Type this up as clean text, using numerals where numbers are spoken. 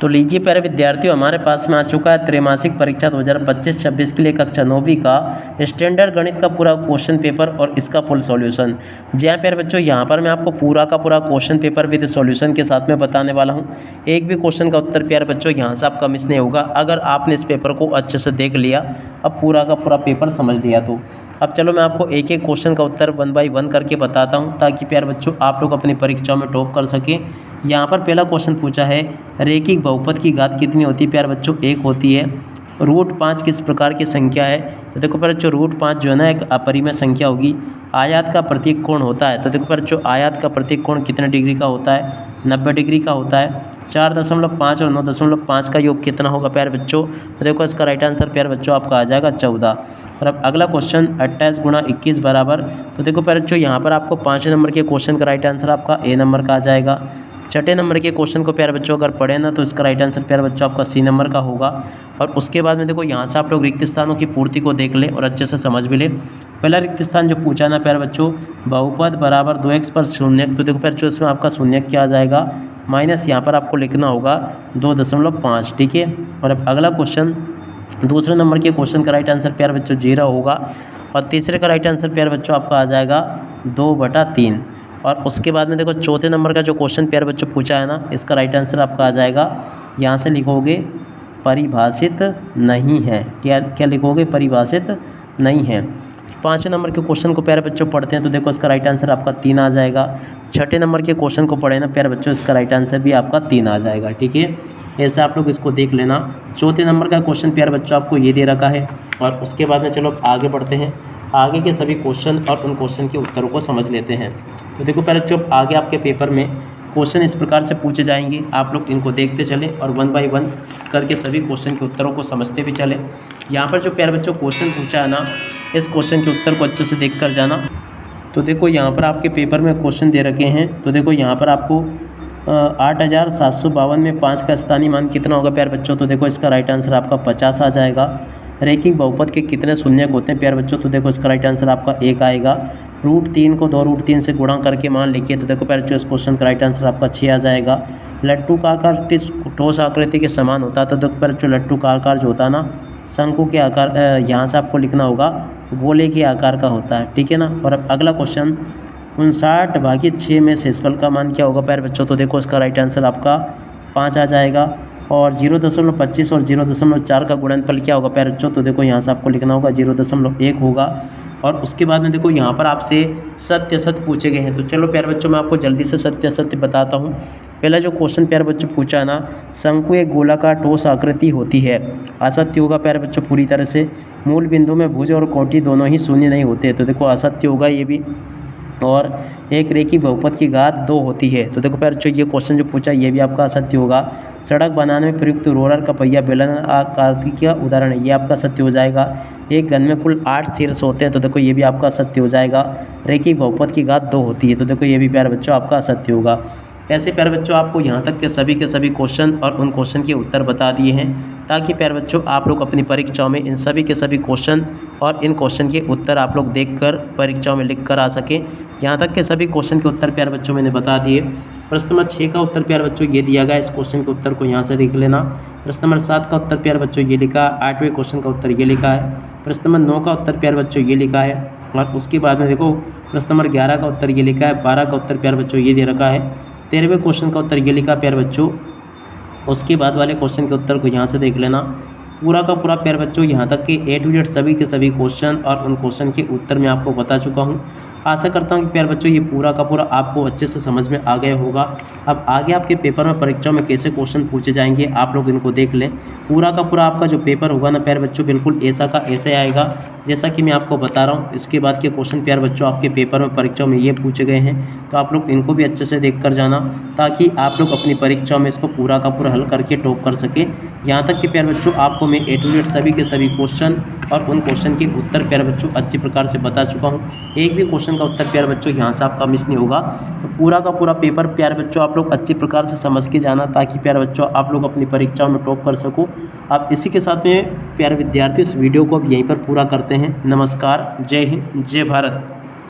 तो लीजिए प्यारे विद्यार्थियों, हमारे पास में आ चुका है त्रैमासिक परीक्षा 2025-26 के लिए कक्षा 9वीं का स्टैंडर्ड गणित का पूरा क्वेश्चन पेपर और इसका फुल सॉल्यूशन। जी हाँ प्यारे बच्चों, यहाँ पर मैं आपको पूरा का पूरा क्वेश्चन पेपर विद सॉल्यूशन के साथ में बताने वाला हूँ। एक भी क्वेश्चन का उत्तर प्यारे बच्चों यहाँ से आपका मिस नहीं होगा अगर आपने इस पेपर को अच्छे से देख लिया, अब पूरा का पूरा पेपर समझ लिया तो। अब चलो मैं आपको एक एक क्वेश्चन का उत्तर 1 बाय 1 करके बताता हूँ ताकि प्यारे बच्चों आप लोग अपनी परीक्षाओं में टॉप कर सकें। यहाँ पर पहला क्वेश्चन पूछा है, रैखिक बहुपद की घात कितनी होती है? प्यारे बच्चों 1 होती है। √5 किस प्रकार की संख्या है? तो देखो प्यारे बच्चों √5 जो है ना एक अपरिमेय संख्या होगी। आयत का प्रतीक कोण होता है, तो देखो प्यारे बच्चों आयत का प्रतीक कोण कितने डिग्री का होता है? 90 डिग्री का होता है। 4.5 और 9.5 का योग कितना होगा प्यारे बच्चों? तो देखो इसका राइट आंसर प्यारे बच्चों आपका आ जाएगा 14। और अब अगला क्वेश्चन 28 × 21 बराबर, तो देखो प्यारे बच्चों यहाँ पर आपको 5 नंबर के क्वेश्चन का राइट आंसर आपका ए नंबर का आ जाएगा। 6 नंबर के क्वेश्चन को प्यारे बच्चों अगर पढ़े ना तो इसका राइट आंसर प्यारे बच्चों आपका सी नंबर का होगा। और उसके बाद में देखो यहाँ से आप लोग रिक्त स्थानों की पूर्ति को देख लें और अच्छे से समझ भी लें। पहला रिक्त स्थान जो पूछा ना प्यारे बच्चों, बहुपद बराबर 2x पर शून्यक, तो देखो प्यारे बच्चों इसमें आपका शून्यक क्या आ जाएगा? माइनस यहाँ पर आपको लिखना होगा 2.5, ठीक है। और अब अगला क्वेश्चन, दूसरे नंबर के क्वेश्चन का राइट आंसर प्यारे बच्चों 0 होगा। और तीसरे का राइट आंसर प्यारे बच्चों आपका आ जाएगा 2/3। और उसके बाद में देखो चौथे नंबर का जो क्वेश्चन प्यारे बच्चों पूछा है ना, इसका राइट आंसर आपका आ जाएगा, यहाँ से लिखोगे परिभाषित नहीं है। क्या लिखोगे? परिभाषित नहीं है। 5 नंबर के क्वेश्चन को प्यारे बच्चों पढ़ते हैं तो देखो इसका राइट आंसर आपका 3 आ जाएगा। 6 नंबर के क्वेश्चन को पढ़े ना प्यारे बच्चों, इसका राइट आंसर भी आपका 3 आ जाएगा, ठीक है। ऐसे आप लोग इसको देख लेना। चौथे नंबर का क्वेश्चन प्यारे बच्चों आपको ये दे रखा है। और उसके बाद में चलो आगे बढ़ते हैं, आगे के सभी क्वेश्चन और उन क्वेश्चन के उत्तरों को समझ लेते हैं। तो देखो प्यारे बच्चों आगे आपके पेपर में क्वेश्चन इस प्रकार से पूछे जाएंगे, आप लोग इनको देखते चलें और 1 बाय 1 करके सभी क्वेश्चन के उत्तरों को समझते भी चलें। यहाँ पर जो प्यारे बच्चों क्वेश्चन पूछा है ना, इस क्वेश्चन के उत्तर को अच्छे से देख कर जाना। तो देखो यहाँ पर आपके पेपर में क्वेश्चन दे रखे हैं, तो देखो यहाँ पर आपको 8752 में 5 का स्थानीय मान कितना होगा प्यारे बच्चों? तो देखो इसका राइट आंसर आपका 50 आ जाएगा। रैखिक बहुपद के कितने शून्यक होते हैं प्यारे बच्चों? तो देखो इसका राइट आंसर आपका 1 आएगा। √3 को 2√3 से गुणा करके मान लिखिए, तो देखो प्यारे बच्चों इस क्वेश्चन का राइट आंसर आपका 6 आ जाएगा। लट्टू का आकार किस ठोस आकृति के समान होता है? तो देखो प्यारे बच्चों लट्टू का आकार जो होता है ना, शंकु के आकार, यहाँ से आपको लिखना होगा गोले के आकार का होता है, ठीक है ना। और अब अगला क्वेश्चन 59/6 में शेषफल का मान क्या होगा प्यारे बच्चों? तो देखो इसका राइट आंसर आपका 5 आ जाएगा। और 0.25 और 0.4 का गुणनफल क्या होगा प्यारे बच्चों? तो देखो यहाँ से आपको लिखना होगा 0.1 होगा। और उसके बाद में देखो यहाँ पर आपसे सत्य असत्य पूछे गए हैं, तो चलो प्यारे बच्चों मैं आपको जल्दी से सत्य असत्य बताता हूँ। पहला जो क्वेश्चन प्यारे बच्चों पूछा है ना, शंकु एक गोलाकार ठोस आकृति होती है, असत्य होगा प्यारे बच्चों पूरी तरह से। मूल बिंदु में भुज और कोटि दोनों ही शून्य नहीं होते, तो देखो असत्य होगा ये भी। और एक रैखिक बहुपद की घात 2 होती है, तो देखो प्यारे बच्चों ये क्वेश्चन जो पूछा ये भी आपका असत्य होगा। सड़क बनाने में प्रयुक्त रोलर का पहिया बेलन आकार का उदाहरण है, ये आपका सत्य हो जाएगा। एक घन में कुल 8 शीर्ष होते हैं, तो देखो ये भी आपका सत्य हो जाएगा। रैखिक बहुपद की घात 2 होती है, तो देखो ये भी प्यारे बच्चों आपका असत्य होगा। ऐसे प्यारे बच्चों आपको यहाँ तक के सभी क्वेश्चन और उन क्वेश्चन के उत्तर बता दिए हैं ताकि प्यारे बच्चों आप लोग अपनी परीक्षाओं में इन सभी के सभी क्वेश्चन और इन क्वेश्चन के उत्तर आप लोग देखकर परीक्षाओं में लिख कर आ सकें। यहाँ तक के सभी क्वेश्चन के उत्तर प्यारे बच्चों मैंने बता दिए। प्रश्न नंबर 6 का उत्तर प्यारे बच्चों ये दिया गया, इस क्वेश्चन के उत्तर को यहाँ से देख लेना। प्रश्न नंबर 7 का उत्तर प्यारे बच्चों ये लिखा, 8वें क्वेश्चन का उत्तर ये लिखा है। प्रश्न नंबर 9 का उत्तर प्यारे बच्चों ये लिखा है। और उसके बाद में देखो प्रश्न नंबर 11 का उत्तर ये लिखा है। 12 का उत्तर प्यारे बच्चों ये दे रखा है। 13वें क्वेश्चन का उत्तर ये लिखा प्यारे बच्चों। उसके बाद वाले क्वेश्चन के उत्तर को यहाँ से देख लेना। पूरा का पूरा प्यारे बच्चों यहाँ तक कि A to Z सभी के सभी क्वेश्चन और उन क्वेश्चन के उत्तर मैं आपको बता चुका हूँ। आशा करता हूँ कि प्यारे बच्चों ये पूरा का पूरा आपको अच्छे से समझ में आ गया होगा। अब आगे आपके पेपर में परीक्षाओं में कैसे क्वेश्चन पूछे जाएंगे आप लोग इनको देख लें। पूरा का पूरा आपका जो पेपर होगा ना प्यारे बच्चों बिल्कुल ऐसा का ऐसे आएगा जैसा कि मैं आपको बता रहा हूँ। इसके बाद के क्वेश्चन प्यारे बच्चों आपके पेपर में परीक्षाओं में ये पूछे गए हैं, तो आप लोग इनको भी अच्छे से देख कर जाना ताकि आप लोग अपनी परीक्षाओं में इसको पूरा का पूरा हल करके टॉप कर सकें। यहाँ तक कि प्यारे बच्चों आपको मैं A to Z सभी के सभी क्वेश्चन और उन क्वेश्चन के उत्तर प्यारे बच्चों अच्छी प्रकार से बता चुका हूँ। एक भी क्वेश्चन का उत्तर प्यारे बच्चों यहाँ से आपका मिस नहीं होगा। तो पूरा का पूरा पेपर प्यारे बच्चों आप लोग अच्छी प्रकार से समझ के जाना ताकि प्यारे बच्चों आप लोग अपनी परीक्षाओं में टॉप कर सको। अब इसी के साथ में प्यारे विद्यार्थी इस वीडियो को अब यहीं पर पूरा करते हैं। नमस्कार, जय हिंद, जय भारत।